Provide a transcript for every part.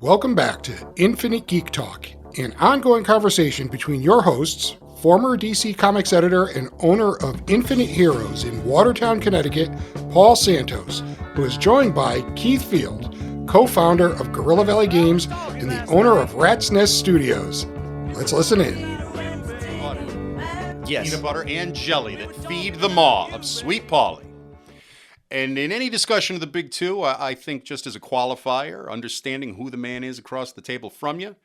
Welcome back to Infinite Geek Talk, an ongoing conversation between your hosts, former DC Comics editor and owner of Infinite Heroes in Watertown, Connecticut, Paul Santos, who is joined by Keith Field, co-founder of Gorilla Valley Games and the owner of Rat's Nest Studios. Let's listen in. Yes. Peanut butter and jelly that feed the maw of Sweet Polly. And in any discussion of the big two, I think just as a qualifier, understanding who the man is across the table from you,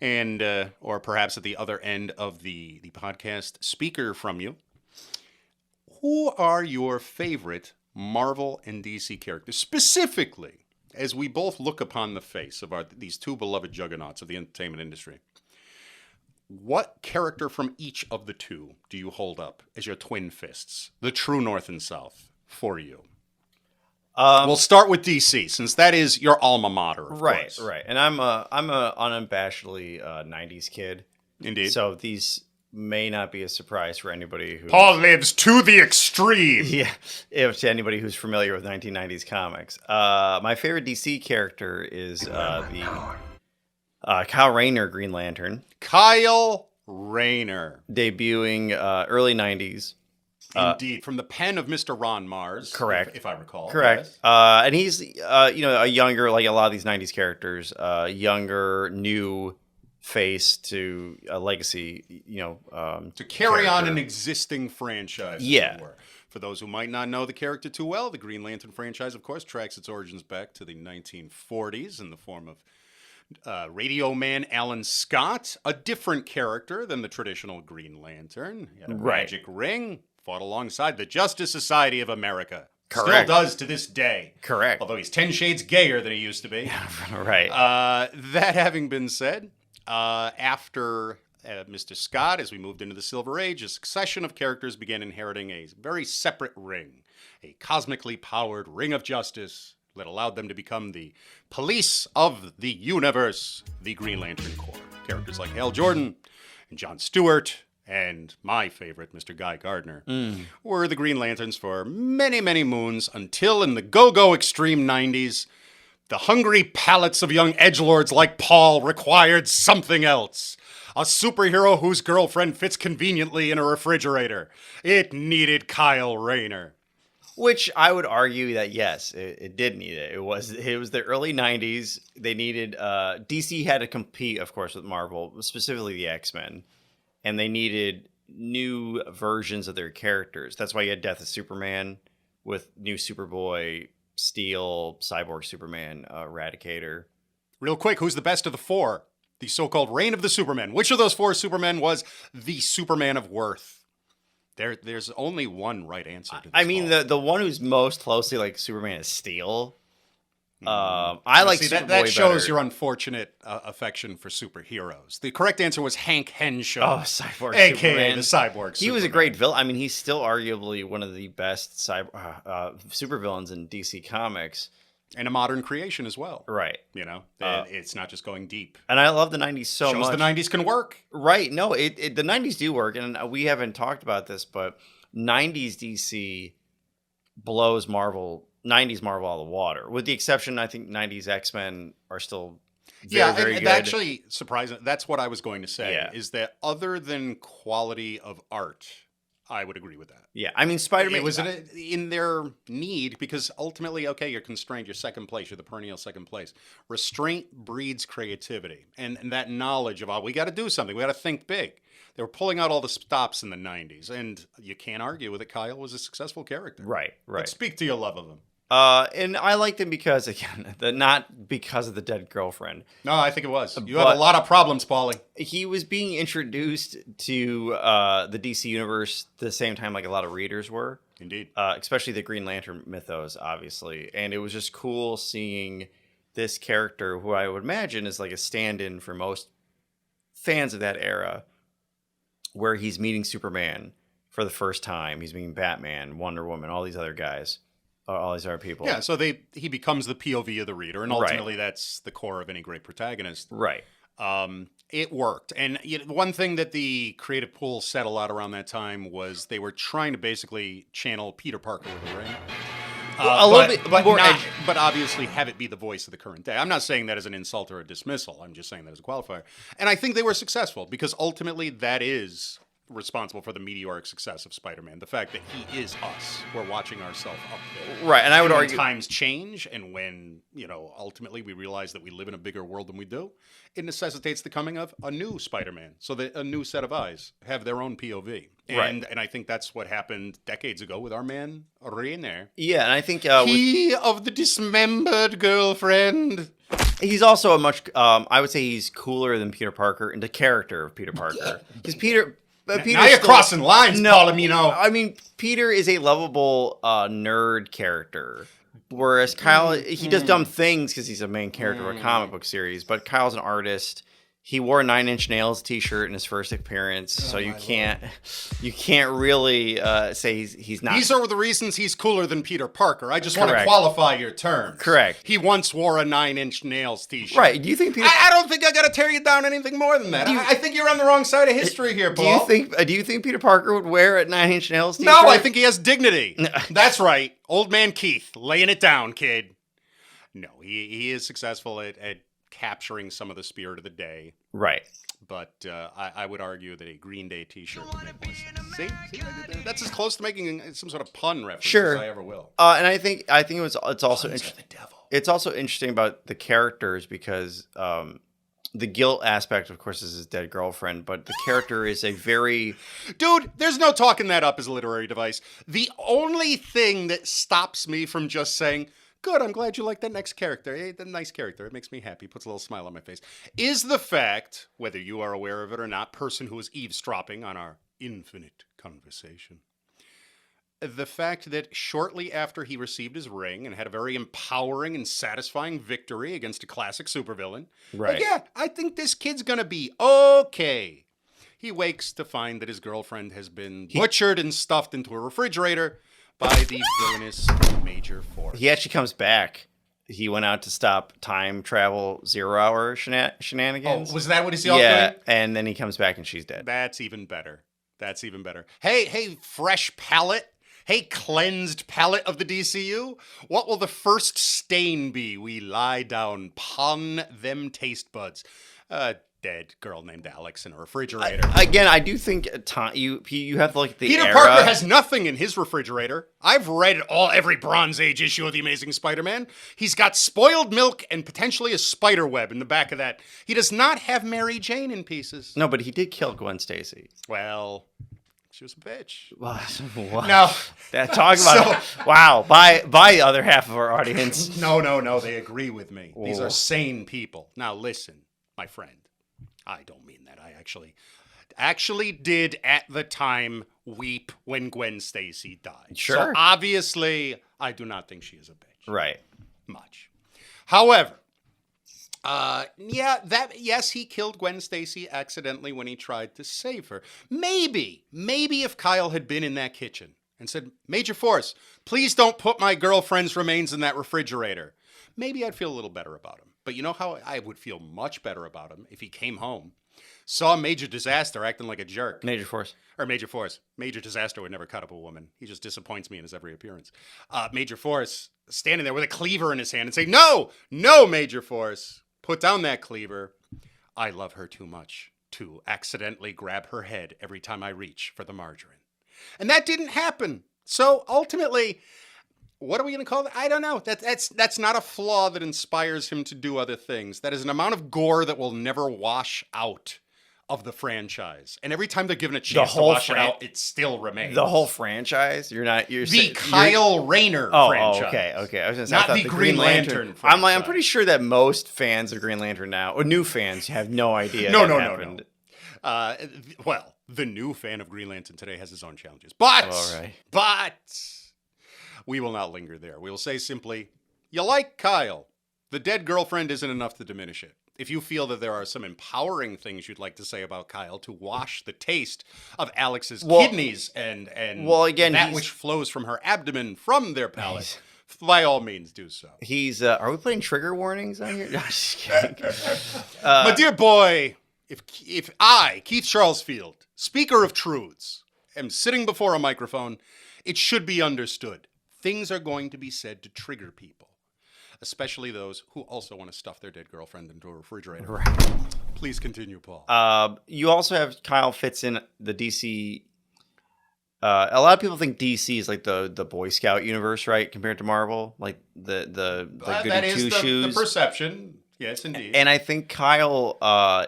and or perhaps at the other end of the podcast speaker from you, who are your favorite Marvel and DC characters? Specifically, as we both look upon the face of these two beloved juggernauts of the entertainment industry, what character from each of the two do you hold up as your twin fists, the true North and South, for you? We'll start with DC, since that is your alma mater, of course. Right. And I'm a unabashedly 90s kid. Indeed. So these may not be a surprise for anybody who... Paul lives to the extreme. Yeah, if to anybody who's familiar with 1990s comics. My favorite DC character is the Kyle Rayner Green Lantern. Kyle Rayner. Debuting early 90s. Indeed, from the pen of Mr. Ron Mars. Correct. If I recall. Correct. Yes. And he's, a younger, like a lot of these 90s characters, younger, new face to a legacy, to carry on character. an existing franchise. Yeah. As it were. For those who might not know the character too well, the Green Lantern franchise, of course, tracks its origins back to the 1940s in the form of Radio Man Alan Scott, a different character than the traditional Green Lantern. He had a magic ring, fought alongside the Justice Society of America. Correct. Still does to this day. Correct. Although he's 10 shades gayer than he used to be. Right. That having been said, after Mr. Scott, as we moved into the Silver Age, a succession of characters began inheriting a very separate ring, a cosmically powered ring of justice that allowed them to become the police of the universe, the Green Lantern Corps. Characters like Hal Jordan and John Stewart and my favorite, Mr. Guy Gardner, were the Green Lanterns for many, many moons until in the go-go extreme 90s, the hungry palates of young edgelords like Paul required something else. A superhero whose girlfriend fits conveniently in a refrigerator. It needed Kyle Rayner. Which I would argue that, yes, it did need it. It was the early 90s. They needed... DC had to compete, of course, with Marvel, specifically the X-Men. And they needed new versions of their characters. That's why you had Death of Superman with new Superboy, Steel, Cyborg Superman, Eradicator. Real quick, who's the best of the four? The so-called Reign of the Supermen. Which of those four Supermen was the Superman of worth? There's only one right answer to this. I mean, the one who's most closely like Superman is Steel. I like Superboy that shows better. your unfortunate affection for superheroes. The correct answer was Hank Henshaw. Oh, Cyborg AKA Superman. the Cyborg He was a Superman. great villain. I mean, he's still arguably one of the best supervillains in DC Comics. And a modern creation as well. Right. It's not just going deep. And I love the 90s so Shows much. the 90s can work. Right. No, the 90s do work. And we haven't talked about this, but 90s DC blows 90s Marvel out of the water. With the exception, I think 90s X-Men are still very and good. actually, surprising. That's what I was going to say, Yeah. is that other than quality of art, I would agree with that. Yeah, I mean, Spider-Man... It was in their need, because ultimately, okay, you're constrained, you're second place, you're the perennial second place. Restraint breeds creativity, and that knowledge of, we got to do something, we got to think big. They were pulling out all the stops in the 90s, and you can't argue with it. Kyle was a successful character. Right. But speak to your love of him. And I liked him because, again, not because of the dead girlfriend. No, I think it was. You have a lot of problems, Paulie. He was being introduced to the DC universe the same time like a lot of readers were. Indeed. Especially the Green Lantern mythos, obviously. And it was just cool seeing this character, who I would imagine is like a stand-in for most fans of that era, where he's meeting Superman for the first time. He's meeting Batman, Wonder Woman, all these other guys. All these other people. Yeah, so he becomes the POV of the reader, and ultimately that's the core of any great protagonist. Right. It worked. And one thing that the creative pool said a lot around that time was they were trying to basically channel Peter Parker with a ring. A little bit more but obviously have it be the voice of the current day. I'm not saying that as an insult or a dismissal. I'm just saying that as a qualifier. And I think they were successful because ultimately that is responsible for the meteoric success of Spider-Man. The fact that he is us. We're watching ourselves up there. Right, and I would when argue times change and when, ultimately we realize that we live in a bigger world than we do, it necessitates the coming of a new Spider-Man. So that a new set of eyes have their own POV. And I think that's what happened decades ago with our man Rainer. Yeah, and I think he of the dismembered girlfriend. He's also a much I would say he's cooler than Peter Parker in the character of Peter Parker. Because Peter now you're crossing lines, Palomino. I mean, Peter is a lovable nerd character, whereas Kyle, he does dumb things because he's a main character of a comic book series. But Kyle's an artist. He wore a 9 Inch Nails T-shirt in his first appearance, so you can't really say he's not. These are the reasons he's cooler than Peter Parker. I just want to qualify your terms. Correct. He once wore a 9 Inch Nails T-shirt. Right. Do you think Peter? I don't think I got to tear you down anything more than that. I think you're on the wrong side of history here, Paul. Do you think Peter Parker would wear a 9 Inch Nails T-shirt? No, I think he has dignity. That's right, old man Keith, laying it down, kid. No, he is successful at capturing some of the spirit of the day. Right. But I would argue that a Green Day T-shirt would make more sense. See, that's as close to making some sort of pun reference as I ever will. And I think it's also interesting. It's also interesting about the characters because the guilt aspect, of course, is his dead girlfriend, but the character is a very dude. There's no talking that up as a literary device. The only thing that stops me from just saying, good, I'm glad you like that next character. Hey, the nice character. It makes me happy. Puts a little smile on my face. Is the fact, whether you are aware of it or not, person who is eavesdropping on our infinite conversation, the fact that shortly after he received his ring and had a very empowering and satisfying victory against a classic supervillain, right? Yeah, I think this kid's going to be okay. He wakes to find that his girlfriend has been butchered and stuffed into a refrigerator by the villainous Major Force. He actually comes back. He went out to stop time travel 0 hour shenanigans. Oh, was that what he's doing? Yeah, doing? and then he comes back and she's dead. That's even better. Hey, fresh palate. Hey, cleansed palate of the DCU. What will the first stain be we lie down pon them taste buds? Dead girl named Alex in a refrigerator. I do think you have like the Peter Parker has nothing in his refrigerator. I've read every Bronze Age issue of The Amazing Spider-Man. He's got spoiled milk and potentially a spider web in the back of that. He does not have Mary Jane in pieces. No, but he did kill Gwen Stacy. Well, she was a bitch. What? No. Talk about it. Wow. By the other half of our audience. No. They agree with me. These are sane people. Now listen, my friend. I don't mean that. I actually did at the time weep when Gwen Stacy died. Sure. So obviously, I do not think she is a bitch. Right. Much. However, yes, he killed Gwen Stacy accidentally when he tried to save her. Maybe if Kyle had been in that kitchen and said, Major Force, please don't put my girlfriend's remains in that refrigerator, maybe I'd feel a little better about him. But you know how I would feel much better about him if he came home, saw Major Disaster acting like a jerk. Major Force. Major Disaster would never cut up a woman. He just disappoints me in his every appearance. Major Force standing there with a cleaver in his hand and say, No, Major Force, put down that cleaver. I love her too much to accidentally grab her head every time I reach for the margarine. And that didn't happen. So ultimately, what are we going to call that? I don't know. That's not a flaw that inspires him to do other things. That is an amount of gore that will never wash out of the franchise. And every time they're given a chance to wash it out, it still remains. The whole franchise? You're the Kyle Rayner franchise. Oh, okay. I was going to say, not the Green Lantern franchise. I'm pretty sure that most fans of Green Lantern now, or new fans, have no idea. No. Well, the new fan of Green Lantern today has his own challenges. But we will not linger there. We will say simply, you like Kyle. The dead girlfriend isn't enough to diminish it. If you feel that there are some empowering things you'd like to say about Kyle to wash the taste of Alex's kidneys and that which flows from her abdomen from their palate, by all means do so. He's are we putting trigger warnings on here? No, just kidding. My dear boy, if I, Keith Charlesfield, speaker of truths, am sitting before a microphone, it should be understood. things are going to be said to trigger people, especially those who also want to stuff their dead girlfriend into a refrigerator. Right. Please continue, Paul. You also have Kyle fits in the DC. A lot of people think DC is like the Boy Scout universe, right? Compared to Marvel, like the goody that is two shoes. the perception. Yes, indeed. And I think Kyle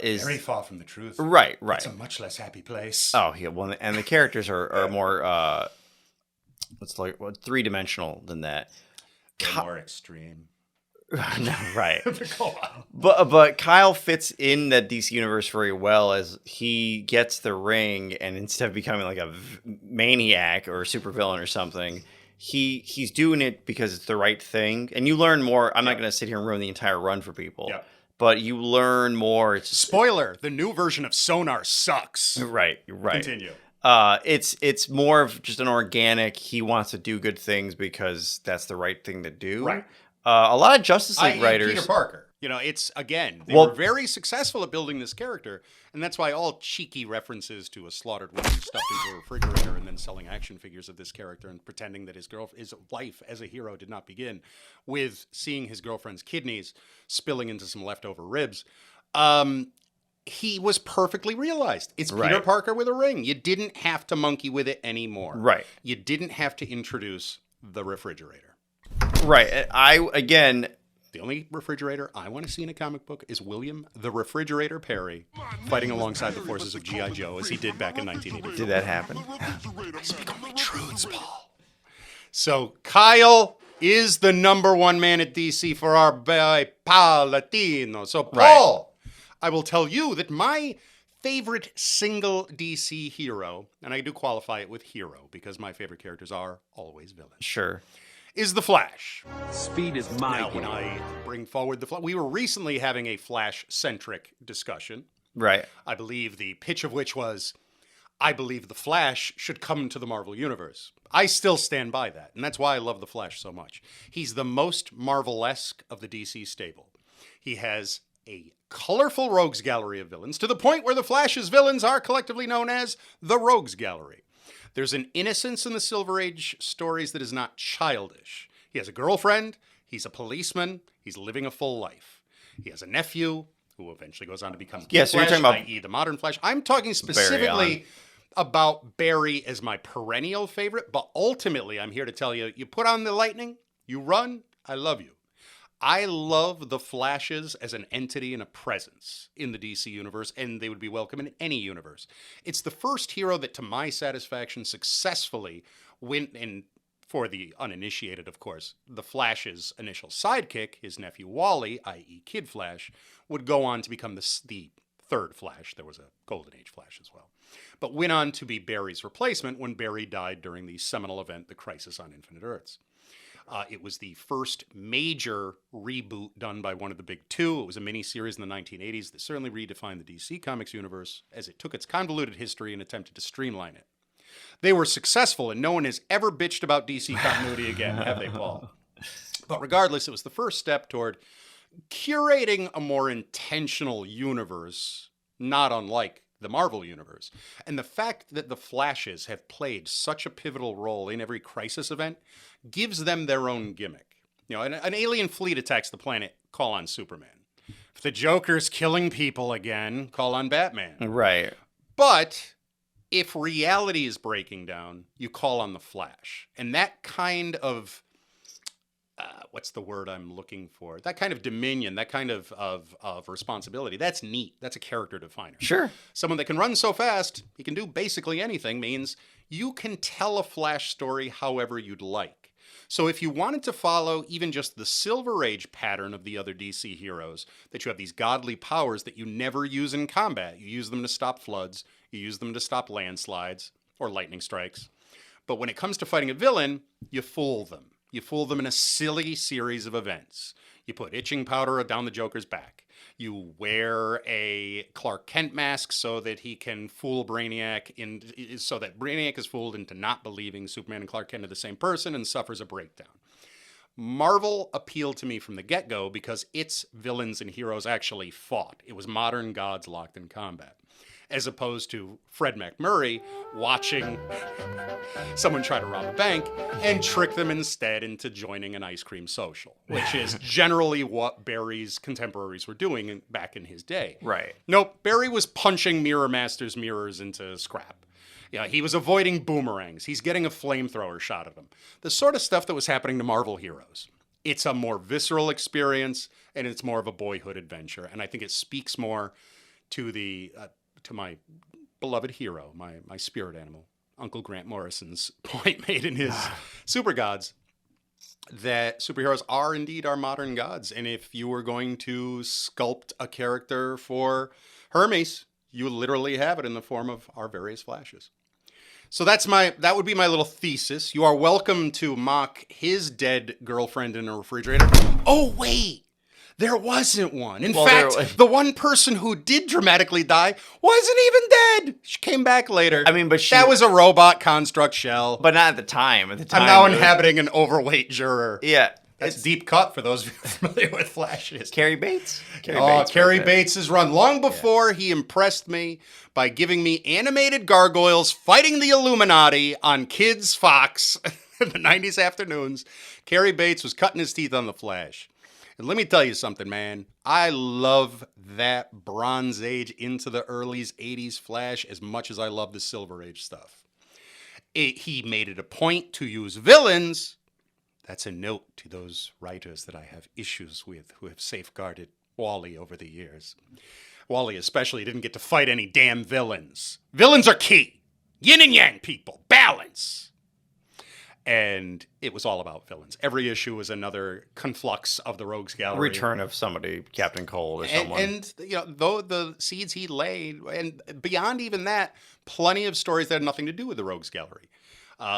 is very far from the truth. Right. It's a much less happy place. Oh yeah, well, and the characters are more what's like 3-dimensional than that. More extreme. No, right. Go on. But Kyle fits in that DC universe very well, as he gets the ring, and instead of becoming like a maniac or a supervillain or something, he's doing it because it's the right thing. And you learn more. I'm not going to sit here and ruin the entire run for people. Yeah. But you learn more. It's just, spoiler: the new version of Sonar sucks. Right. Continue. It's more of just an organic. He wants to do good things because that's the right thing to do. Right. A lot of Justice League writers. Peter Parker. You know, it's, again, they were very successful at building this character, and that's why all cheeky references to a slaughtered woman stuffed into a refrigerator and then selling action figures of this character and pretending that his life as a hero did not begin with seeing his girlfriend's kidneys spilling into some leftover ribs. He was perfectly realized. It's Peter Parker with a ring. You didn't have to monkey with it anymore. Right. You didn't have to introduce the refrigerator. Right. The only refrigerator I want to see in a comic book is William the Refrigerator Perry fighting alongside the forces of G.I. Joe as he did back in 1982. Did that happen? I speak only truths, Paul. So Kyle is the number one man at DC for our boy Paul Latino. So Paul, I will tell you that my favorite single DC hero, and I do qualify it with hero because my favorite characters are always villains. Sure. Is the Flash. Speed is my Now, when I bring forward the Flash, we were recently having a Flash-centric discussion. Right. I believe the pitch of which was, I believe the Flash should come to the Marvel Universe. I still stand by that, and that's why I love the Flash so much. He's the most Marvel-esque of the DC stable. He has a colorful rogues gallery of villains, to the point where the Flash's villains are collectively known as the Rogues Gallery. There's an innocence in the Silver Age stories that is not childish. He has a girlfriend, he's a policeman, he's living a full life. He has a nephew who eventually goes on to become Kid so you're Flash, talking about i.e. the modern Flash. I'm talking specifically about Barry as my perennial favorite, but ultimately I'm here to tell you, you put on the lightning, you run, I love you. I love the Flashes as an entity and a presence in the DC universe, and they would be welcome in any universe. It's the first hero that, to my satisfaction, successfully went, and for the uninitiated, of course, the Flash's initial sidekick, his nephew Wally, i.e. Kid Flash, would go on to become the third Flash. There was a Golden Age Flash as well. But went on to be Barry's replacement when Barry died during the seminal event, The Crisis on Infinite Earths. It was the first major reboot done by one of the big two. It was a miniseries in the 1980s that certainly redefined the DC Comics universe as it took its convoluted history and attempted to streamline it. They were successful, and no one has ever bitched about DC continuity again, have they, Paul? But regardless, it was the first step toward curating a more intentional universe, not unlike the Marvel Universe. And the fact that the Flashes have played such a pivotal role in every crisis event gives them their own gimmick. You know, an alien fleet attacks the planet, call on Superman. If the Joker's killing people again, call on Batman. Right. But if reality is breaking down, you call on the Flash. And that kind of what's the word I'm looking for? That kind of dominion, that kind of responsibility, that's neat. That's a character definer. Sure. Someone that can run so fast, he can do basically anything, means you can tell a Flash story however you'd like. So if you wanted to follow even just the Silver Age pattern of the other DC heroes, that you have these godly powers that you never use in combat. You use them to stop floods. You use them to stop landslides or lightning strikes. But when it comes to fighting a villain, you fool them. You fool them in a silly series of events. You put itching powder down the Joker's back. You wear a Clark Kent mask so that he can fool Brainiac, so that Brainiac is fooled into not believing Superman and Clark Kent are the same person and suffers a breakdown. Marvel appealed to me from the get-go because its villains and heroes actually fought. It was modern gods locked in combat. as opposed to Fred McMurray watching someone try to rob a bank and trick them instead into joining an ice cream social, which is generally what Barry's contemporaries were doing back in his day. Right. Nope, Barry was punching Mirror Master's mirrors into scrap. Yeah, he was avoiding boomerangs. He's getting a flamethrower shot at him. The sort of stuff that was happening to Marvel heroes. It's a more visceral experience, and it's more of a boyhood adventure. And I think it speaks more to to my beloved hero, my spirit animal, Uncle Grant Morrison's point made in his Super Gods, that superheroes are indeed our modern gods. And if you were going to sculpt a character for Hermes, you literally have it in the form of our various Flashes. So that would be my little thesis. You are welcome to mock his dead girlfriend in a refrigerator. Oh, wait. There wasn't one. In fact, the one person who did dramatically die wasn't even dead. She came back later. I mean, but that was a robot construct shell. But not at the time. At the time, I'm now inhabiting an overweight juror. Yeah. That's a deep cut for those familiar with Flashes. Carrie Bates? Carrie Bates' run. Long before he impressed me by giving me animated gargoyles fighting the Illuminati on Kids Fox in the 90s afternoons, Carrie Bates was cutting his teeth on the Flash. And let me tell you something, man. I love that Bronze Age into the early 80s Flash as much as I love the Silver Age stuff. He made it a point to use villains. That's a note to those writers that I have issues with who have safeguarded Wally over the years. Wally especially didn't get to fight any damn villains. Villains are key. Yin and yang, people. Balance. And it was all about villains. Every issue was another conflux of the Rogues Gallery. Return of somebody, Captain Cold or someone. And though the seeds he laid, and beyond even that, plenty of stories that had nothing to do with the Rogues Gallery.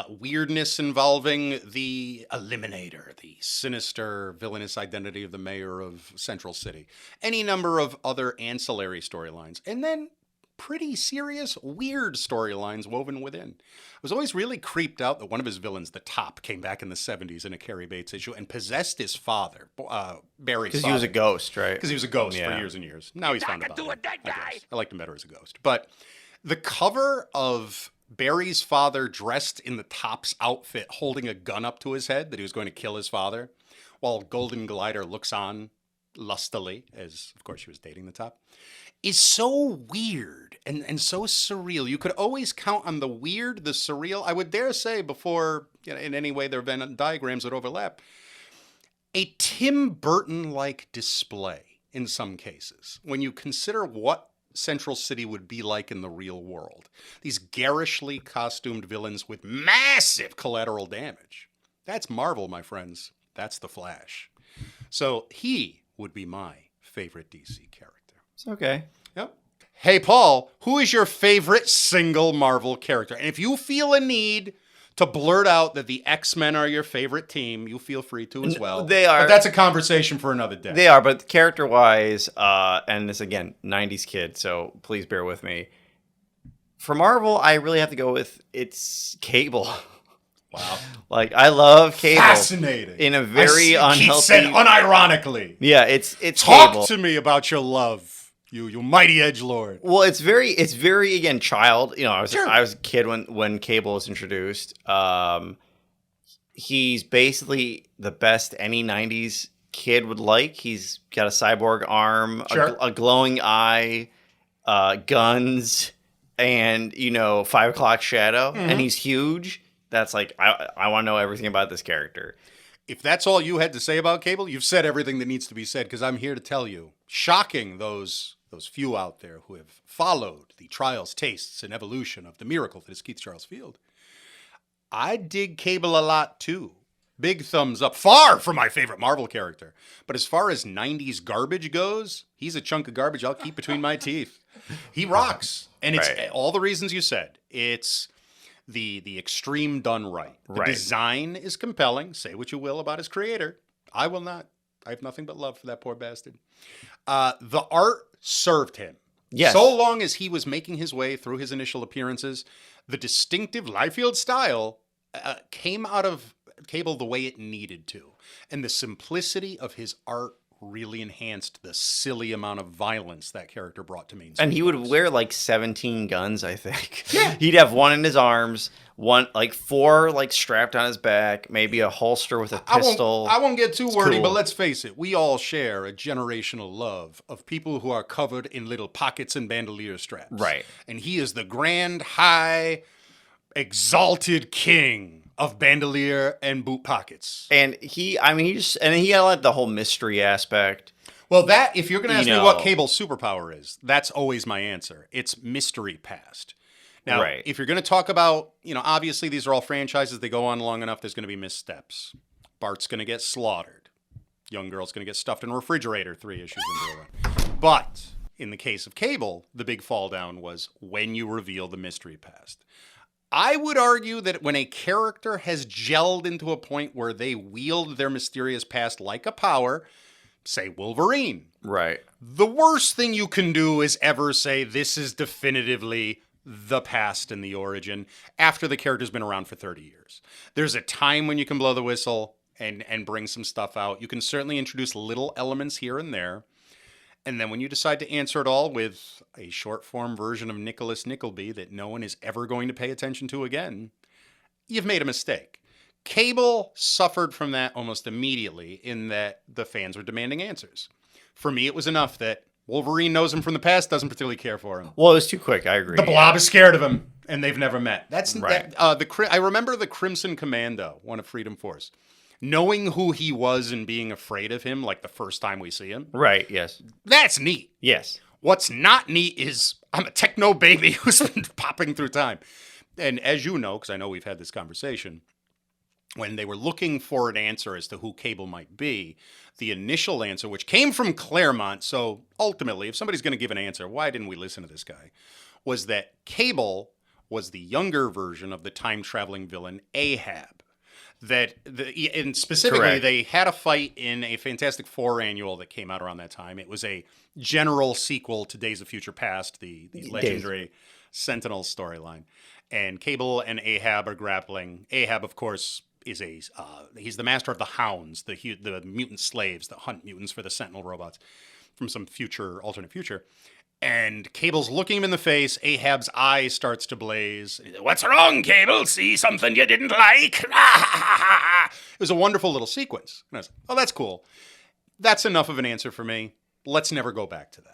Weirdness involving the Eliminator, the sinister, villainous identity of the mayor of Central City. Any number of other ancillary storylines. And then pretty serious, weird storylines woven within. I was always really creeped out that one of his villains, the Top, came back in the 70s in a Carrie Bates issue and possessed his father, Barry's father. Because he was a ghost, right? Because he was a ghost for years and years. Now he's found a body. I liked him better as a ghost. But the cover of Barry's father dressed in the Top's outfit, holding a gun up to his head that he was going to kill his father, while Golden Glider looks on lustily, as of course she was dating the Top, is so weird and so surreal. You could always count on the weird, the surreal. I would dare say, before in any way there have been diagrams that overlap, a Tim Burton-like display in some cases. When you consider what Central City would be like in the real world. These garishly costumed villains with massive collateral damage. That's Marvel, my friends. That's the Flash. So he would be my favorite DC character. It's okay. Yep. Hey, Paul, who is your favorite single Marvel character? And if you feel a need to blurt out that the X-Men are your favorite team, you feel free to as well. They are. But that's a conversation for another day. They are, but character-wise, and this, again, 90s kid, so please bear with me. For Marvel, I really have to go with it's Cable. Wow. Like, I love Cable. Fascinating. In a very unhealthy... Keith said unironically. Yeah, it's Talk Cable. to me about your love. You mighty edgelord. Well, it's very again child. I was a kid when Cable was introduced. He's basically the best any '90s kid would like. He's got a cyborg arm, a glowing eye, guns, and 5 o'clock shadow, and he's huge. That's like I want to know everything about this character. If that's all you had to say about Cable, you've said everything that needs to be said. Because I'm here to tell you, shocking those few out there who have followed the trials, tastes, and evolution of the miracle that is Keith Charles Field. I dig Cable a lot too. Big thumbs up. Far from my favorite Marvel character. But as far as 90s garbage goes, he's a chunk of garbage I'll keep between my teeth. He rocks. And it's all the reasons you said. It's the extreme done right. The design is compelling. Say what you will about his creator. I will not. I have nothing but love for that poor bastard. The art served him. Yes. So long as he was making his way through his initial appearances, the distinctive Liefeld style came out of Cable the way it needed to. And the simplicity of his art really enhanced the silly amount of violence that character brought to mainstream. And he would books. wear like 17 guns, I think. Yeah. He'd have one in his arms, one like 4 like strapped on his back, maybe a holster with a pistol. I won't get too wordy, cool. but let's face it. We all share a generational love of people who are covered in little pockets and bandolier straps. Right. And he is the grand, high, exalted king of bandolier and boot pockets. And he had like the whole mystery aspect. Well, that, if you're going to ask me know. what Cable's superpower is, that's always my answer. It's mystery past. Now, Right. if you're going to talk about, obviously these are all franchises. They go on long enough, there's going to be missteps. Bart's going to get slaughtered. Young girl's going to get stuffed in a refrigerator 3 issues into a run. But in the case of Cable, the big fall down was when you reveal the mystery past. I would argue that when a character has gelled into a point where they wield their mysterious past like a power, say Wolverine, Right. the worst thing you can do is ever say this is definitively the past and the origin after the character's been around for 30 years. There's a time when you can blow the whistle and bring some stuff out. You can certainly introduce little elements here and there. And then when you decide to answer it all with a short form version of Nicholas Nickleby that no one is ever going to pay attention to again, you've made a mistake. Cable suffered from that almost immediately in that the fans were demanding answers. For me, it was enough that Wolverine knows him from the past, doesn't particularly care for him. Well, it was too quick. I agree. The Blob is scared of him, and they've never met. That's Right. I remember the Crimson Commando, one of Freedom Force. Knowing who he was and being afraid of him, like the first time we see him, Right. Yes. that's neat. Yes. What's not neat is I'm a techno baby who's been popping through time. And as you know, because I know we've had this conversation, when they were looking for an answer as to who Cable might be, the initial answer, which came from Claremont, so ultimately, if somebody's going to give an answer, why didn't we listen to this guy, was that Cable was the younger version of the time-traveling villain Ahab. And specifically, Correct. they had a fight in a Fantastic Four annual that came out around that time. It was a general sequel to Days of Future Past, the legendary Sentinel storyline. And Cable and Ahab are grappling. Ahab, of course, is he's the master of the Hounds, the mutant slaves that hunt mutants for the Sentinel robots from some alternate future. And Cable's looking him in the face. Ahab's eye starts to blaze. What's wrong, Cable? See something you didn't like? It was a wonderful little sequence. And I was like, oh, that's cool. That's enough of an answer for me. Let's never go back to that.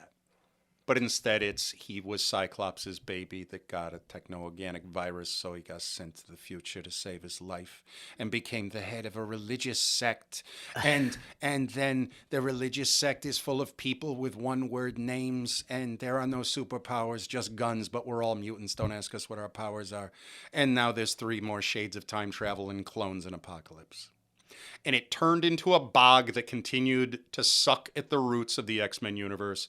But instead, he was Cyclops' baby that got a techno-organic virus, so he got sent to the future to save his life and became the head of a religious sect. And then the religious sect is full of people with one-word names, and there are no superpowers, just guns, but we're all mutants. Don't ask us what our powers are. And now there's 3 more shades of time travel and clones and apocalypse. And it turned into a bog that continued to suck at the roots of the X-Men universe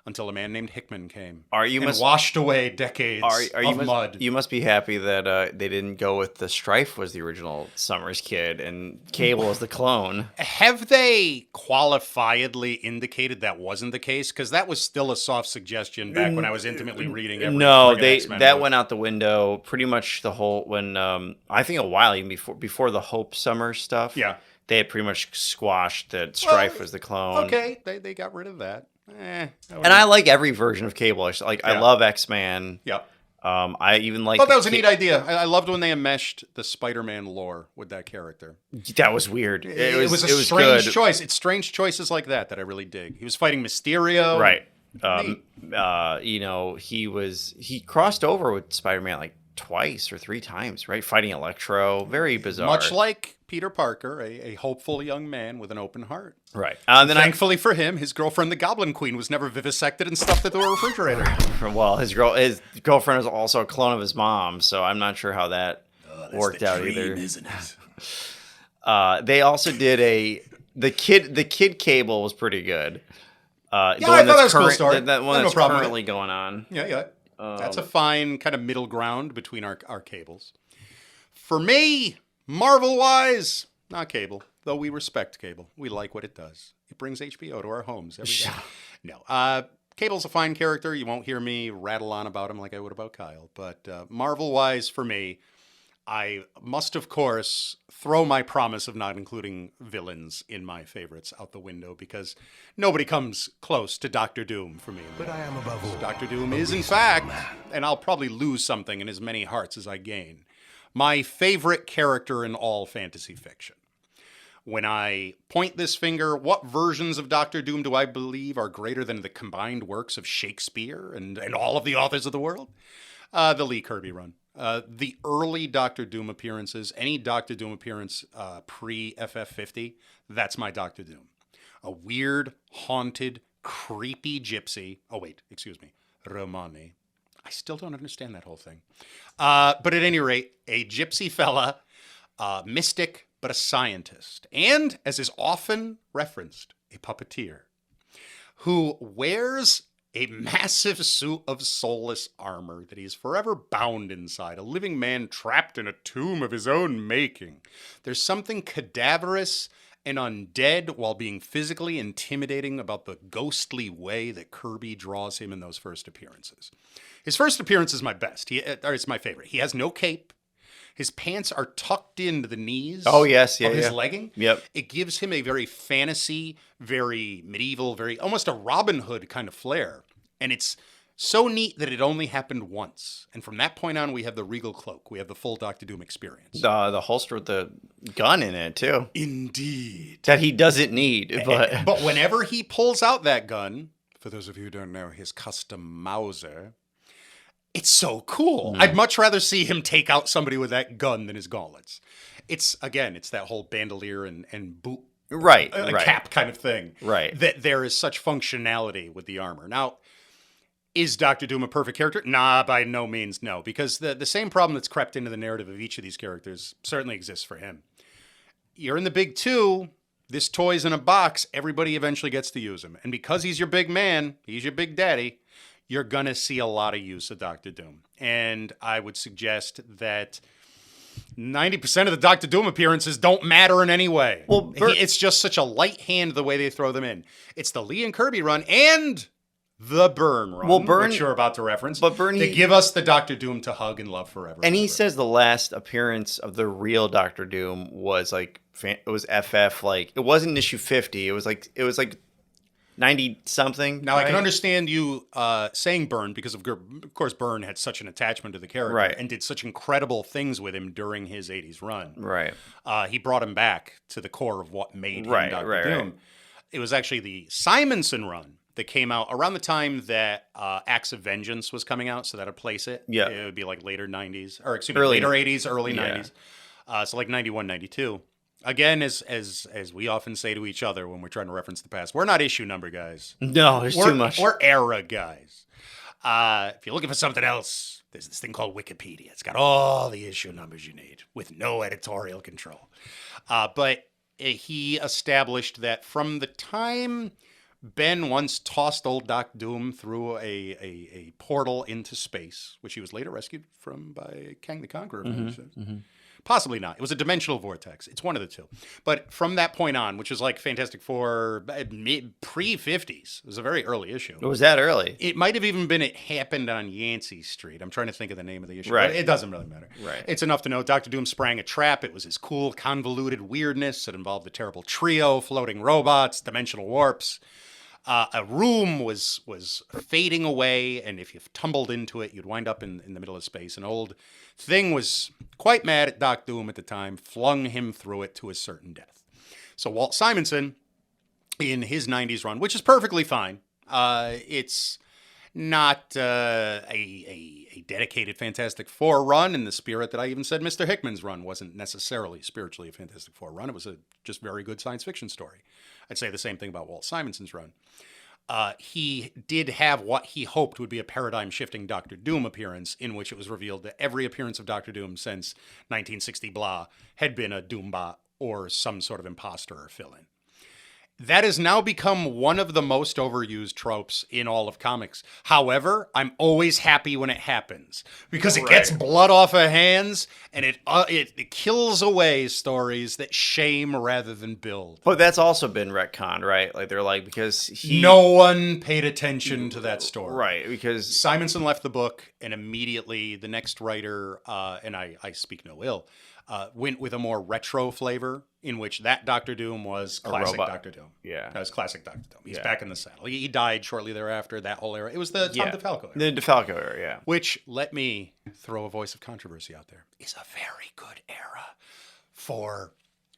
until a man named Hickman came washed away decades of mud. You must be happy that they didn't go with the Strife was the original Summers kid and Cable was the clone. Have they qualifiedly indicated that wasn't the case? Because that was still a soft suggestion back when I was intimately reading every X-Men that book. went out the window pretty much the whole when I think a while even before the Hope Summers stuff. Yeah. They had pretty much squashed that Strife was the clone. Okay, they got rid of that. And I like every version of Cable. I love X-Man. Yep. I even like. Oh, that was a neat idea. I loved when they enmeshed the Spider-Man lore with that character. That was weird. It was a strange good. choice. It's strange choices like that I really dig. He was fighting Mysterio. Right. He crossed over with Spider-Man like twice or 3 times, right? Fighting Electro. Very bizarre. Much like Peter Parker, a hopeful young man with an open heart. Right. Thankfully for him, his girlfriend, the Goblin Queen, was never vivisected and stuffed into a refrigerator. Well, his girlfriend is also a clone of his mom, so I'm not sure how that worked out either. Isn't it? They also did the kid Cable was pretty good. I thought that was a cool story. That one that's currently going on. Yeah. That's a fine kind of middle ground between our Cables. For me, Marvel-wise, not Cable, though we respect Cable. We like what it does. It brings HBO to our homes every day. No, Cable's a fine character. You won't hear me rattle on about him like I would about Kyle. But Marvel-wise, for me, I must, of course, throw my promise of not including villains in my favorites out the window because nobody comes close to Doctor Doom for me. But I am above all. Doctor Doom is, in fact, and I'll probably lose something in as many hearts as I gain, my favorite character in all fantasy fiction. When I point this finger, what versions of Doctor Doom do I believe are greater than the combined works of Shakespeare and all of the authors of the world? The Lee Kirby run. The early Doctor Doom appearances, any Doctor Doom appearance pre-FF50, that's my Doctor Doom. A weird, haunted, creepy gypsy. Oh, wait, excuse me. Romani. I still don't understand that whole thing. But at any rate, a gypsy fella, mystic, but a scientist. And, as is often referenced, a puppeteer who wears a massive suit of soulless armor that he is forever bound inside, a living man trapped in a tomb of his own making. There's something cadaverous and undead while being physically intimidating about the ghostly way that Kirby draws him in those first appearances. His first appearance is my best. It's my favorite. He has no cape. His pants are tucked into the knees. Oh, yes. Yeah, of his yeah. legging. Yep. It gives him a very fantasy, very medieval, very almost a Robin Hood kind of flair. And it's so neat that it only happened once. And from that point on, we have the regal cloak. We have the full Doctor Doom experience. The holster with the gun in it, too. Indeed. That he doesn't need. But whenever he pulls out that gun, for those of you who don't know, his custom Mauser, it's so cool. I'd much rather see him take out somebody with that gun than his gauntlets. It's that whole bandolier and boot Right. cap kind of thing. Right. That there is such functionality with the armor. Now, is Doctor Doom a perfect character? Nah, by no means, no. Because the same problem that's crept into the narrative of each of these characters certainly exists for him. You're in the big two. This toy's in a box. Everybody eventually gets to use him. And because he's your big man, he's your big daddy, you're going to see a lot of use of Doctor Doom. And I would suggest that 90% of the Doctor Doom appearances don't matter in any way. Well, it's just such a light hand the way they throw them in. It's the Lee and Kirby run and the Byrne run, which you're about to reference. But Byrne, they give us the Doctor Doom to hug and love forever. And he says the last appearance of the real Doctor Doom was like, it was FF, like, it wasn't issue 50. It was like 90 something. Now, right? I can understand you saying Byrne because of course Byrne had such an attachment to the character, right, and did such incredible things with him during his 80s run. Right. He brought him back to the core of what made him Doctor Doom. Right. It was actually the Simonson run that came out around the time that Acts of Vengeance was coming out, so that'd place it. Yeah. It would be like later 90s, or excuse me, later 80s, early yeah. 90s. So like 91, 92. Again, as we often say to each other when we're trying to reference the past, we're not issue number guys. No, there's too much. We're era guys. If you're looking for something else, there's this thing called Wikipedia. It's got all the issue numbers you need with no editorial control. But he established that from the time Ben once tossed old Doc Doom through a portal into space, which he was later rescued from by Kang the Conqueror. Possibly not. It was a dimensional vortex. It's one of the two. But from that point on, which was like Fantastic Four pre-50s, it was a very early issue. It was that early? It might have even been It Happened on Yancey Street. I'm trying to think of the name of the issue. Right. But it doesn't really matter. Right. It's enough to know Dr. Doom sprang a trap. It was his cool, convoluted weirdness. It involved the terrible trio, floating robots, dimensional warps. A room was fading away, and if you tumbled into it, you'd wind up in the middle of space. An old thing was quite mad at Doc Doom at the time, flung him through it to his certain death. So Walt Simonson, in his 90s run, which is perfectly fine, it's not a dedicated Fantastic Four run in the spirit that I even said Mr. Hickman's run wasn't necessarily spiritually a Fantastic Four run. It was a just very good science fiction story. I'd say the same thing about Walt Simonson's run. He did have what he hoped would be a paradigm-shifting Doctor Doom appearance, in which it was revealed that every appearance of Doctor Doom since 1960 blah had been a Doombot or some sort of imposter or fill-in. That has now become one of the most overused tropes in all of comics. However, I'm always happy when it happens because it gets blood off of hands and it kills away stories that shame rather than build. But that's also been retconned, right? Like they're like, because no one paid attention to that story. Right, because Simonson left the book and immediately the next writer, and I speak no ill, went with a more retro flavor in which that Doctor Doom was classic Doctor Doom. Yeah. That was classic Doctor Doom. He's back in the saddle. He died shortly thereafter, that whole era. It was the Tom DeFalco era. The DeFalco era, yeah. Which, let me throw a voice of controversy out there, is a very good era for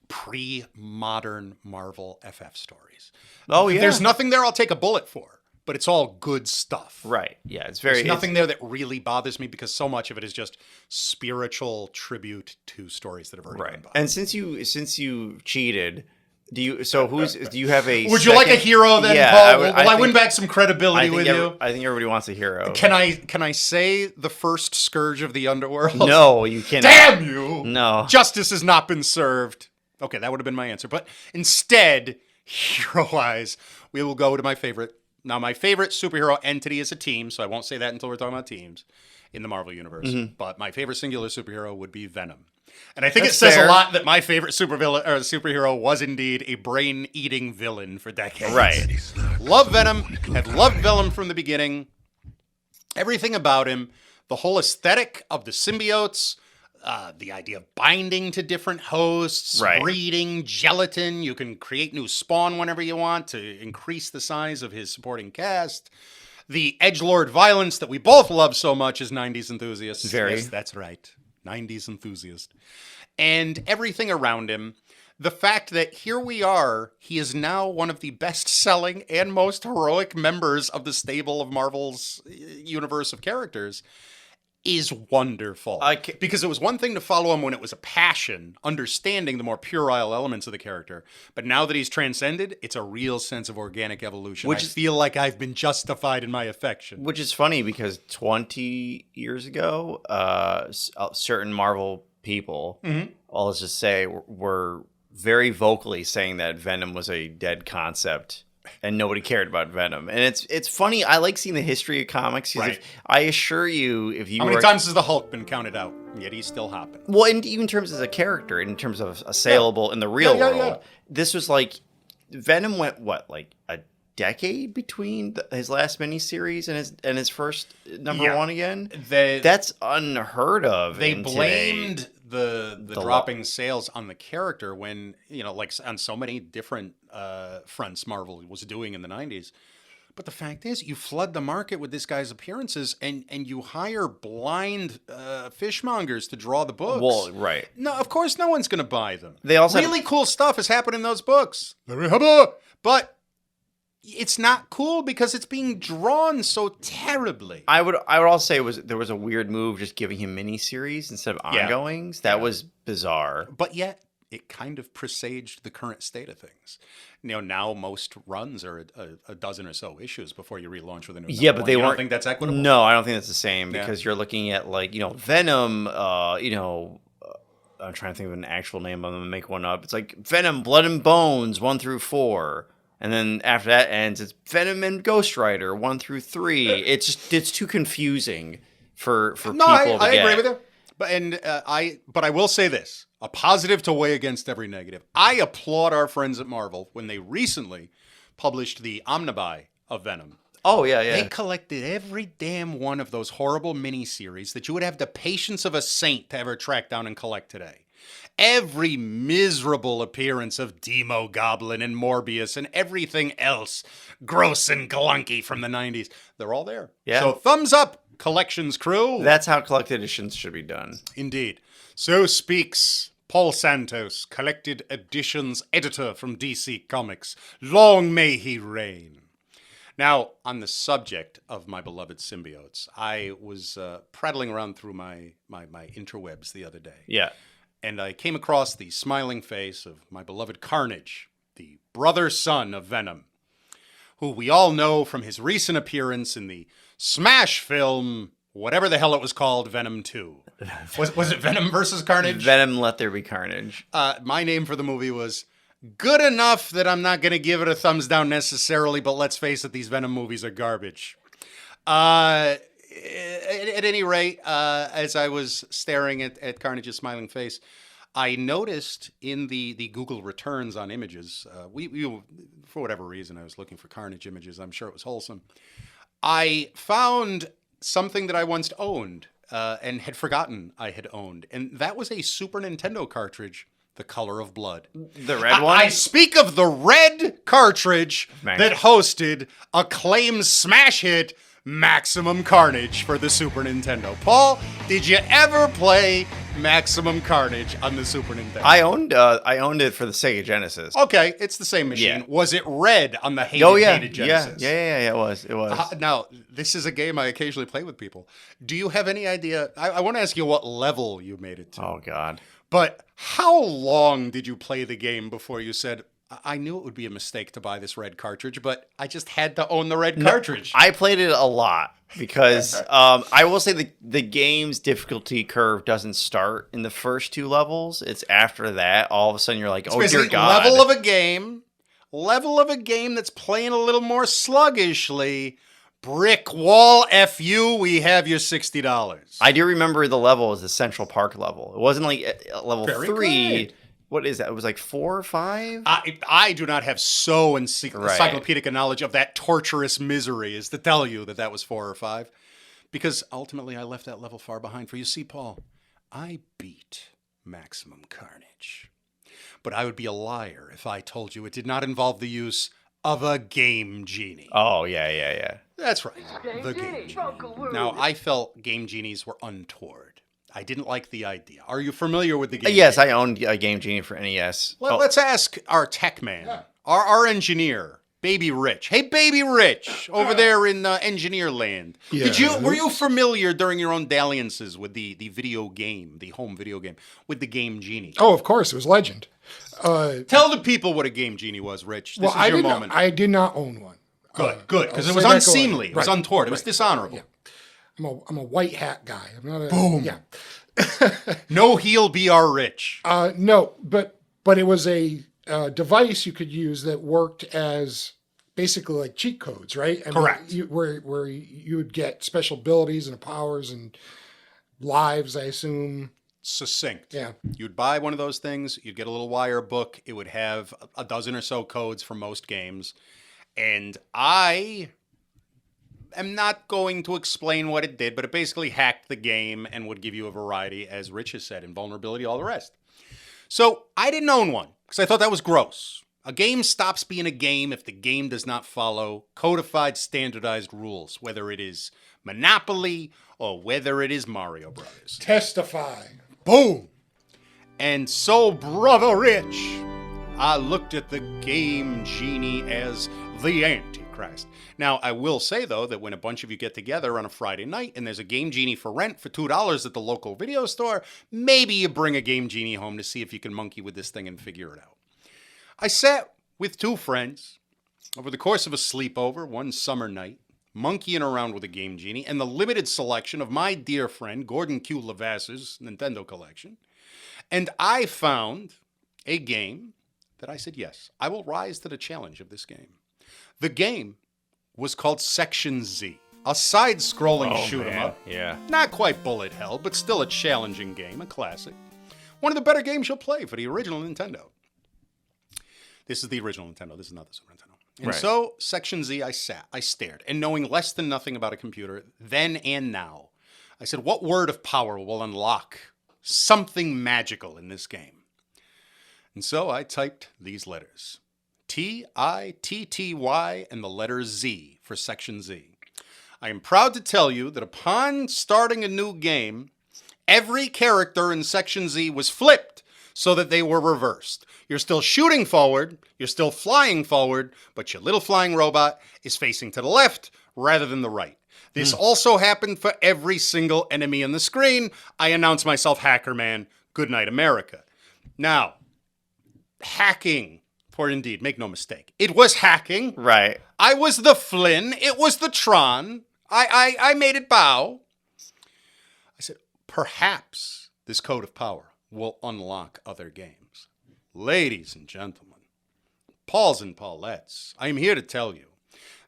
pre-modern Marvel FF stories. Oh, yeah. There's nothing there I'll take a bullet for. But it's all good stuff. Right. Yeah. There's nothing there that really bothers me because so much of it is just spiritual tribute to stories that have already been by. And since you cheated, do you have a Would you like a hero then, Paul? Will I win back some credibility with you? I think everybody wants a hero. Can I say the first scourge of the underworld? No, you cannot. Damn you! No. Justice has not been served. Okay, that would have been my answer. But instead, hero-wise, we will go to my favorite. Now, my favorite superhero entity is a team, so I won't say that until we're talking about teams in the Marvel Universe. Mm-hmm. But my favorite singular superhero would be Venom. And I think it says a lot that my favorite superhero was indeed a brain-eating villain for decades. Right. Love Venom. Have loved Venom from the beginning. Everything about him. The whole aesthetic of the symbiotes. The idea of binding to different hosts, breeding, gelatin. You can create new spawn whenever you want to increase the size of his supporting cast. The edgelord violence that we both love so much as 90s enthusiasts. Yes, that's right. 90s enthusiast. And everything around him. The fact that here we are, he is now one of the best-selling and most heroic members of the stable of Marvel's universe of characters. Is wonderful. Because it was one thing to follow him when it was a passion, understanding the more puerile elements of the character. But now that he's transcended, it's a real sense of organic evolution. I feel like I've been justified in my affection. Which is funny because 20 years ago, certain Marvel people, let's just say, were very vocally saying that Venom was a dead concept. And nobody cared about Venom. And it's funny. I like seeing the history of comics. Right. I assure you, if you How many times has the Hulk been counted out? And yet he's still hopping. Well, even in terms of a character, in terms of assailable in the real world, this was like, Venom went, like a decade between his last miniseries and his first number one again? That's unheard of. They blamed the dropping sales on the character when, like on so many different fronts Marvel was doing in the 90s. But the fact is, you flood the market with this guy's appearances and you hire blind fishmongers to draw the books. Well, right. No, of course no one's going to buy them. They also really cool stuff has happened in those books. But it's not cool because it's being drawn so terribly. I would also say there was a weird move just giving him miniseries instead of ongoings. That was bizarre. But yet, it kind of presaged the current state of things. Now most runs are a dozen or so issues before you relaunch with a new one. Yeah, but they don't think that's equitable? No, I don't think that's the same because you're looking at Venom, I'm trying to think of an actual name. I'm going to make one up. It's like Venom, Blood and Bones, 1 through 4. And then after that ends, it's Venom and Ghost Rider, 1 through 3. It's too confusing for people to get. I agree with you. But I will say this, a positive to weigh against every negative. I applaud our friends at Marvel when they recently published the Omnibuy of Venom. Oh, yeah. They collected every damn one of those horrible miniseries that you would have the patience of a saint to ever track down and collect today. Every miserable appearance of Demo Goblin and Morbius and everything else gross and glunky from the 90s. They're all there. Yeah. So thumbs up, collections crew. That's how collected editions should be done. Indeed. So speaks Paul Santos, collected editions editor from DC Comics. Long may he reign. Now, on the subject of my beloved symbiotes, I was prattling around through my interwebs the other day. Yeah. And I came across the smiling face of my beloved Carnage, the brother-son of Venom, who we all know from his recent appearance in the smash film, whatever the hell it was called, Venom 2. Was it Venom versus Carnage? Venom Let There Be Carnage. My name for the movie was Good enough that I'm not going to give it a thumbs down necessarily, but let's face it, these Venom movies are garbage. At any rate, as I was staring at Carnage's smiling face, I noticed in the Google returns on images, we for whatever reason, I was looking for Carnage images. I'm sure it was wholesome. I found something that I once owned and had forgotten I had owned, and that was a Super Nintendo cartridge, The Color of Blood. The red one? I speak of the red cartridge that hosted acclaimed smash hit Maximum Carnage for the Super Nintendo. Paul, did you ever play Maximum Carnage on the Super Nintendo? I owned it for the Sega Genesis. Okay, it's the same machine. Yeah. Was it red on the hated Genesis? Yeah, it was. Now, this is a game I occasionally play with people. Do you have any idea? I want to ask you what level you made it to. Oh, God. But how long did you play the game before you said, I knew it would be a mistake to buy this red cartridge, but I just had to own the red cartridge? I played it a lot because I will say the game's difficulty curve doesn't start in the first 2 levels. It's after that. All of a sudden, you're like, oh, dear God. Level of a game that's playing a little more sluggishly. Brick wall FU, we have your $60. I do remember the level was the Central Park level. It wasn't like level Very 3. good. What is that? It was like 4 or 5? I do not have so encyclopedic a knowledge of that torturous misery as to tell you that was 4 or 5. Because ultimately I left that level far behind. For you see, Paul, I beat Maximum Carnage. But I would be a liar if I told you it did not involve the use of a Game Genie. Oh, yeah. That's right, the Game Genie. Now, I felt Game Genies were untoward. I didn't like the idea. Are you familiar with the Game Yes, Genie? I owned a Game Genie for NES. Let's ask our tech man, our engineer, Baby Rich. Hey, Baby Rich, over there in engineer land. Yeah. Were you familiar during your own dalliances with the video game, the home video game, with the Game Genie? Oh, of course, it was Legend. Tell the people what a Game Genie was, Rich. This is your moment. I did not own one. Good, because I'll it was say that unseemly. going in. It was Right. untoward. It was dishonorable. Yeah. I'm a white hat guy. I'm not a Boom. Yeah. No heel, be our Rich. No, but it was a device you could use that worked as basically like cheat codes, right? I Correct. mean, where you would get special abilities and powers and lives, I assume. Succinct. Yeah. You'd buy one of those things. You'd get a little wire book. It would have a dozen or so codes for most games. And I am not going to explain what it did, but it basically hacked the game and would give you a variety, as Rich has said, invulnerability, all the rest. So I didn't own one because I thought that was gross. A game stops being a game if the game does not follow codified, standardized rules, whether it is Monopoly or whether it is Mario Brothers. Testify. Boom! And so, Brother Rich, I looked at the Game Genie as the Antichrist. Now, I will say, though, that when a bunch of you get together on a Friday night and there's a Game Genie for rent for $2 at the local video store, maybe you bring a Game Genie home to see if you can monkey with this thing and figure it out. I sat with 2 friends over the course of a sleepover one summer night, monkeying around with a Game Genie and the limited selection of my dear friend Gordon Q. Levass's Nintendo collection. And I found a game that I said, yes, I will rise to the challenge of this game. The game was called Section Z, a side-scrolling shoot-'em-up. Yeah. Not quite bullet hell, but still a challenging game, a classic. One of the better games you'll play for the original Nintendo. This is the original Nintendo. This is not the Super Nintendo. And Right. so, Section Z, I stared, and knowing less than nothing about a computer, then and now, I said, what word of power will unlock something magical in this game? And so I typed these letters. T-I-T-T-Y and the letter Z for Section Z. I am proud to tell you that upon starting a new game, every character in Section Z was flipped so that they were reversed. You're still shooting forward, you're still flying forward, but your little flying robot is facing to the left rather than the right. This also happened for every single enemy on the screen. I announced myself Hacker Man. Good night, America. Now, hacking, for indeed, make no mistake, it was hacking. Right. I was the Flynn. It was the Tron. I made it bow. I said, perhaps this code of power will unlock other games. Ladies and gentlemen, Pauls and Paulettes, I am here to tell you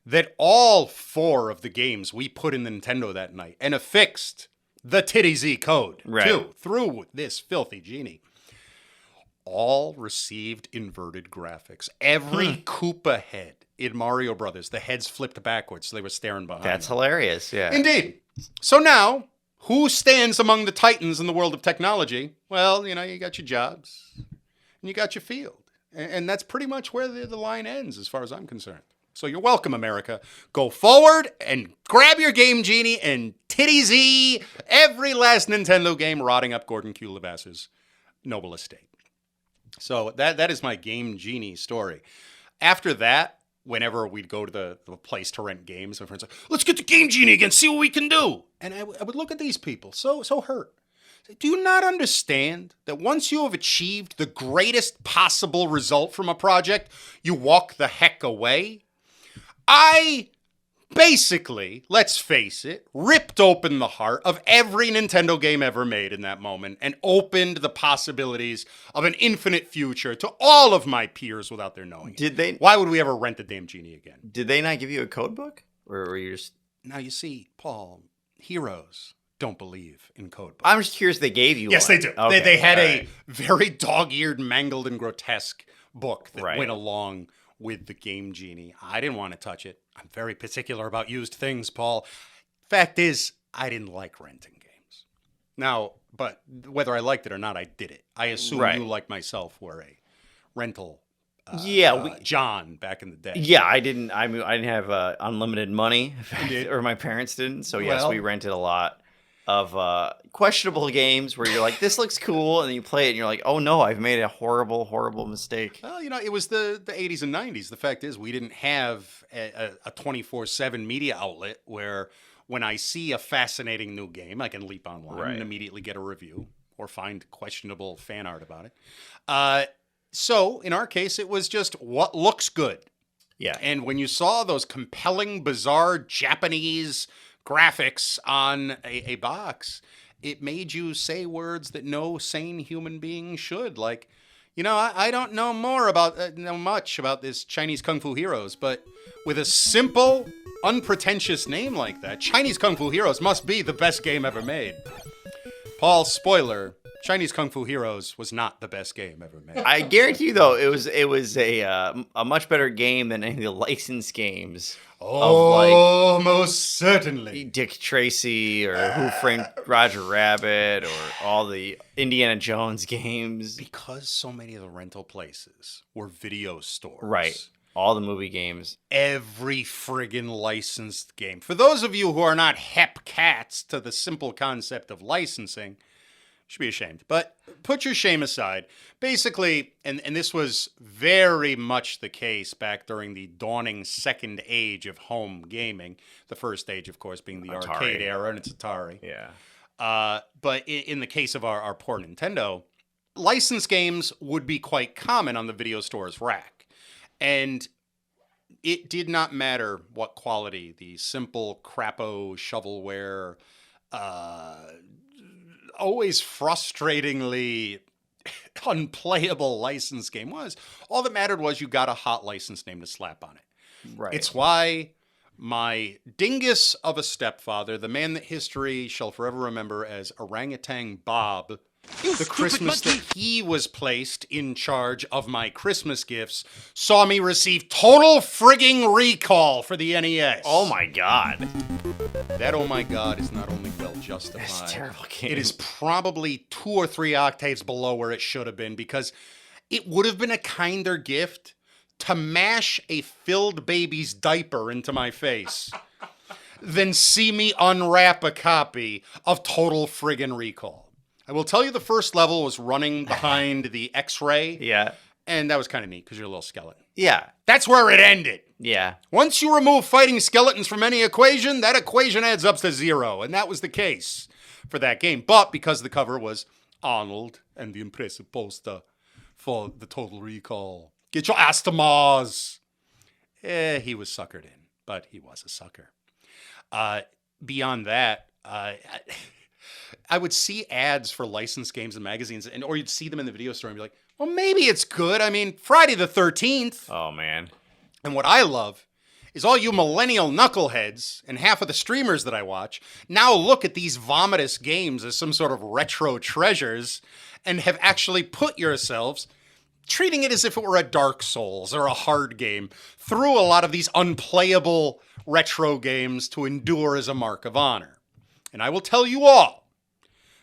that all 4 of the games we put in the Nintendo that night and affixed the Titty Z code too, through this filthy genie, all received inverted graphics. Every Koopa head in Mario Brothers, the heads flipped backwards, so they were staring behind. That's them. hilarious, yeah. Indeed. So now, who stands among the titans in the world of technology? Well, you got your jobs, and you got your field. And that's pretty much where the line ends, as far as I'm concerned. So you're welcome, America. Go forward and grab your Game Genie and Titty Z every last Nintendo game rotting up Gordon Q. Levasseur noble estate. So that is my Game Genie story. After that, whenever we'd go to the place to rent games, my friends are like, let's get the Game Genie again, see what we can do. And I would look at these people, so hurt. Do you not understand that once you have achieved the greatest possible result from a project, you walk the heck away? I basically, let's face it, ripped open the heart of every Nintendo game ever made in that moment and opened the possibilities of an infinite future to all of my peers without their knowing it. Why would we ever rent the damn Genie again? Did they not give you a code book? Or were you just... Now, you see, Paul, heroes don't believe in code books. I'm just curious they gave you Yes, one. they do. Okay, They had a right. very dog-eared, mangled, and grotesque book that Right. went along with the Game Genie. I didn't want to touch it. I'm very particular about used things, Paul. Fact is, I didn't like renting games. Now, but whether I liked it or not, I did it. I assume Right. you, like myself, were a rental John back in the day. Yeah, I didn't have unlimited money, or my parents didn't. So yes, Well- we rented a lot of questionable games where you're like, this looks cool, and then you play it and you're like, oh no, I've made a horrible, horrible mistake. Well, it was the 80s and 90s. The fact is, we didn't have a 24/7 media outlet where when I see a fascinating new game, I can leap online Right. and immediately get a review or find questionable fan art about it. So in our case, it was just what looks good. Yeah. And when you saw those compelling, bizarre Japanese graphics on a box, it made you say words that no sane human being should. Like, I don't know much about this Chinese Kung Fu Heroes, but with a simple, unpretentious name like that, Chinese Kung Fu Heroes must be the best game ever made. Paul, spoiler, Chinese Kung Fu Heroes was not the best game ever made. I guarantee you, though, it was a much better game than any of the licensed games. Oh, most certainly. Dick Tracy or Who Framed Roger Rabbit or all the Indiana Jones games. Because so many of the rental places were video stores. Right. All the movie games. Every friggin' licensed game. For those of you who are not hep cats to the simple concept of licensing, should be ashamed. But put your shame aside. Basically, and this was very much the case back during the dawning second age of home gaming. The first age, of course, being the Atari. arcade era, and it's Atari. Yeah. But in the case of our poor Nintendo, licensed games would be quite common on the video store's rack. And it did not matter what quality, the simple crapo shovelware, always frustratingly unplayable license game was. All that mattered was you got a hot license name to slap on it. Right. It's why my dingus of a stepfather, the man that history shall forever remember as Orangutan Bob, the Christmas that he was placed in charge of my Christmas gifts, saw me receive total frigging recall for the NES. Oh my God. That oh my God is not only well justified. It's a terrible game. It is probably 2 or 3 octaves below where it should have been, because it would have been a kinder gift to mash a filled baby's diaper into my face than see me unwrap a copy of Total Friggin' Recall. I will tell you the first level was running behind the X-ray. Yeah. And that was kind of neat because you're a little skeleton. Yeah. That's where it ended. Yeah. Once you remove fighting skeletons from any equation, that equation adds up to 0. And that was the case for that game. But because the cover was Arnold and the impressive poster for the Total Recall, get your ass to Mars. He was suckered in, but he was a sucker. Beyond that, I would see ads for licensed games in magazines, or you'd see them in the video store and be like, Well, maybe it's good. I mean, Friday the 13th. Oh, man. And what I love is all you millennial knuckleheads and half of the streamers that I watch now look at these vomitous games as some sort of retro treasures and have actually put yourselves, treating it as if it were a Dark Souls or a hard game, through a lot of these unplayable retro games to endure as a mark of honor. And I will tell you all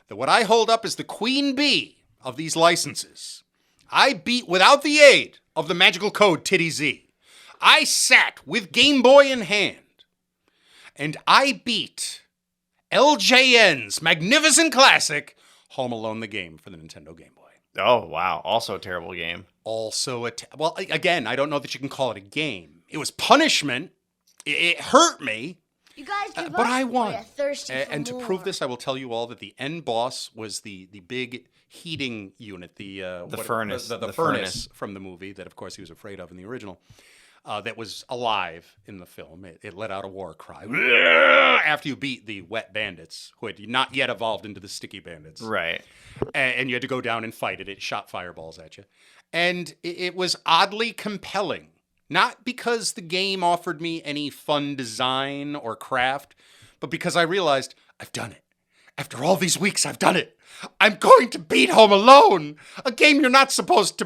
that what I hold up as the queen bee of these licenses, I beat without the aid of the magical code Titty Z. I sat with Game Boy in hand, and I beat LJN's magnificent classic, Home Alone the game for the Nintendo Game Boy. Oh, wow. Also a terrible game. Also, well, again, I don't know that you can call it a game. It was punishment. It hurt me. You guys give but up, I or won. you're thirsty for And to more. prove this, I will tell you all that the end boss was the big heating unit, the furnace. the The furnace furnace. from the movie that, of course, he was afraid of in the original. That was alive in the film. It let out a war cry after you beat the wet bandits, who had not yet evolved into the sticky bandits. Right. And you had to go down and fight it. It shot fireballs at you. And it was oddly compelling. Not because the game offered me any fun design or craft, but because I realized I've done it. After all these weeks, I've done it. I'm going to beat Home Alone, a game you're not supposed to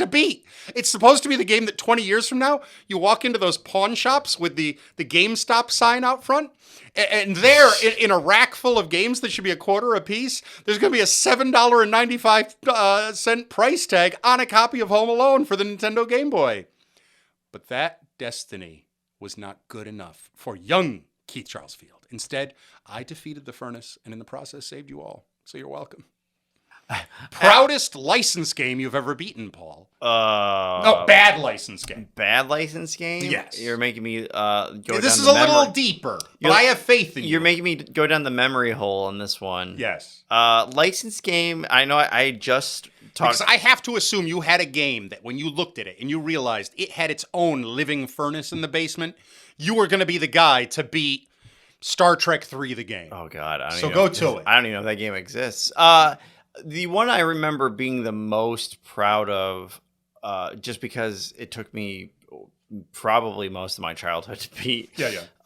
beat. It's supposed to be the game that 20 years from now, you walk into those pawn shops with the GameStop sign out front, and there, in a rack full of games that should be $0.25 a piece, there's going to be a $7.95 price tag on a copy of Home Alone for the Nintendo Game Boy. But that destiny was not good enough for young Keith Charles Field. Instead, I defeated the furnace and in the process saved you all. So you're welcome. Proudest license game you've ever beaten, Paul. No, bad license game. Bad license game? Yes. You're making me go down This is the a little memory- deeper, but You're- I have faith in you. You're making me go down the memory hole on this one. Yes. License game, I know I just talked... Because I have to assume you had a game that when you looked at it and you realized it had its own living furnace in the basement, you were going to be the guy to beat Star Trek 3 the game. Oh, God. I don't So even go know- to it. I don't even know if that game exists. The one I remember being the most proud of, just because it took me probably most of my childhood to beat,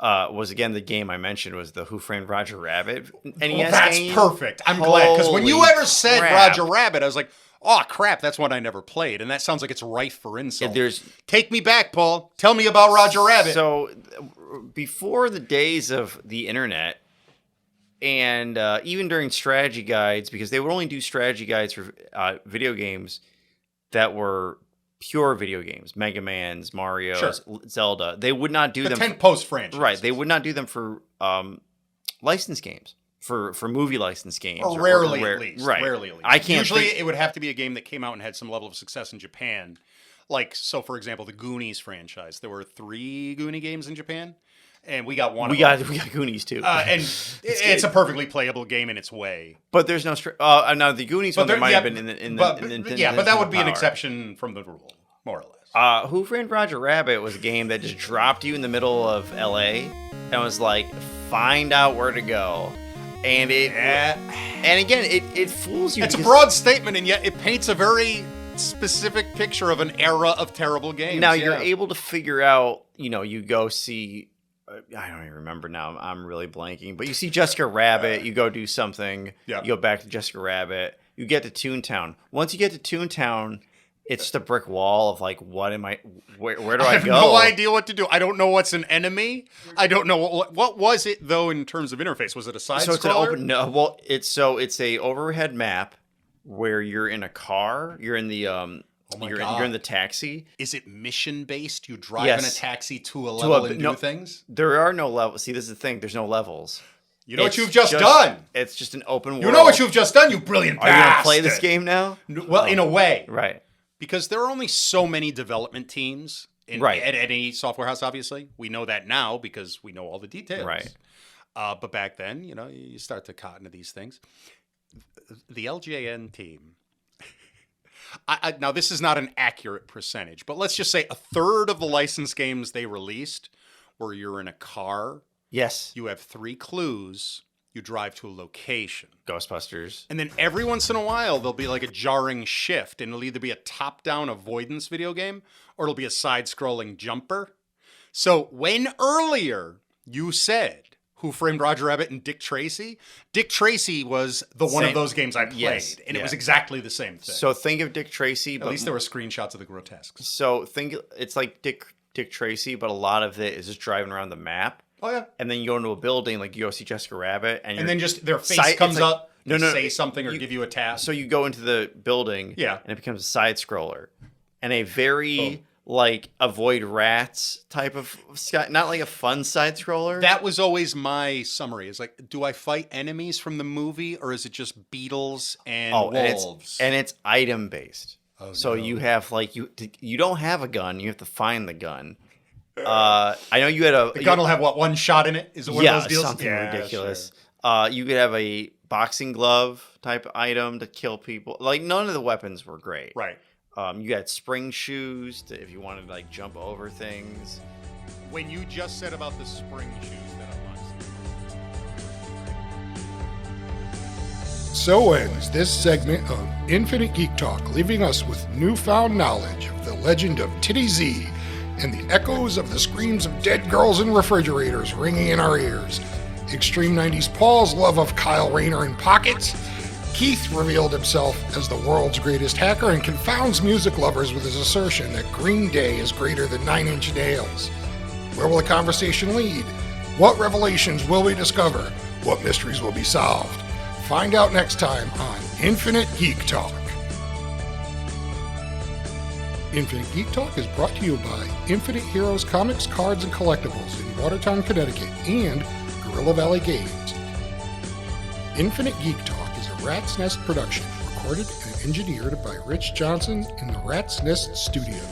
was, again, the game I mentioned was the Who Framed Roger Rabbit NES That's game. perfect. I'm glad. Because when you Holy ever said crap. Roger Rabbit, I was like, oh, crap, that's one I never played. And that sounds like it's rife for insult. Take me back, Paul. Tell me about Roger Rabbit. So, before the days of the internet, and even during strategy guides, because they would only do strategy guides for video games that were pure video games, Mega Man's, Mario's, Zelda. They would not do the them. 10 post franchise. Right. They would not do them for licensed games, for movie licensed games. Or rarely, at least. Right. Rarely, at least. I can't Usually, think- it would have to be a game that came out and had some level of success in Japan. Like, so for example, the Goonies franchise. There were 3 Goonie games in Japan, and we got one. We got Goonies too. And it's a perfectly playable game in its way. But there's no. No, the Goonies one there might have been but that would be an Power. exception from the rule, more or less. Who Framed Roger Rabbit was a game that just dropped you in the middle of LA and was like, find out where to go. And and again, it fools you. It's a because- broad statement, and yet it paints a very specific picture of an era of terrible games. Now you're able to figure out, you go see, I don't even remember now, I'm really blanking, but you see Jessica Rabbit, you go do something, you go back to Jessica Rabbit, you get to Toontown. Once you get to Toontown, it's just a brick wall of like, what am I, where do I go? I have no idea what to do. I don't know what's an enemy. I don't know what was it though in terms of interface. Was it a side So it's an scroller? open, no, well, it's a overhead map where you're in a car, you're in the, you're in the taxi. Is it mission based? You drive Yes. in a taxi to a level and do things? There are no levels. See, this is the thing. There's no levels. You know what It's you've just done? It's just an open world. You know what you've just done, you brilliant Are you going to bastard. play this game now? Well, in a way. Right. Because there are only so many development teams at any software house, obviously. We know that now because we know all the details. Right. But back then, you start to cotton to these things. The LJN team. Now, this is not an accurate percentage, but let's just say a third of the licensed games they released where you're in a car. Yes. You have 3 clues. you drive to a location. Ghostbusters. And then every once in a while, there'll be like a jarring shift, and it'll either be a top-down avoidance video game, or it'll be a side-scrolling jumper. So when earlier you said Who Framed Roger Rabbit and Dick Tracy was the one of those games I played, yes, and it was exactly the same thing. So think of Dick Tracy, At but least there were screenshots of the grotesques. So think it's like Dick Tracy, but a lot of it is just driving around the map. Oh yeah. And then you go into a building, like you go see Jessica Rabbit, and then just their face comes up, no, say something or give you a task. So you go into the building, Yeah. and it becomes a side scroller, and a very like avoid rats type of not like a fun side scroller. That was always my summary. Is like, do I fight enemies from the movie, or is it just beetles and wolves? And it's item based. Oh, so no. you have like you don't have a gun, you have to find the gun. I know you had The gun will have one shot in it? Is it one of those deals? Something ridiculous. Sure. You could have a boxing glove type item to kill people. Like none of the weapons were great. Right. You got spring shoes if you wanted to like jump over things. When you just said about the spring shoes that I So ends this segment of Infinite Geek Talk, leaving us with newfound knowledge of the legend of Titty Z and the echoes of the screams of dead girls in refrigerators ringing in our ears. Extreme 90s Paul's love of Kyle Rayner in pockets. Keith revealed himself as the world's greatest hacker and confounds music lovers with his assertion that Green Day is greater than Nine Inch Nails. Where will the conversation lead? What revelations will we discover? What mysteries will be solved? Find out next time on Infinite Geek Talk. Infinite Geek Talk is brought to you by Infinite Heroes Comics, Cards, and Collectibles in Watertown, Connecticut, and Gorilla Valley Games. Infinite Geek Talk is a Rat's Nest production, recorded and engineered by Rich Johnson in the Rat's Nest Studio.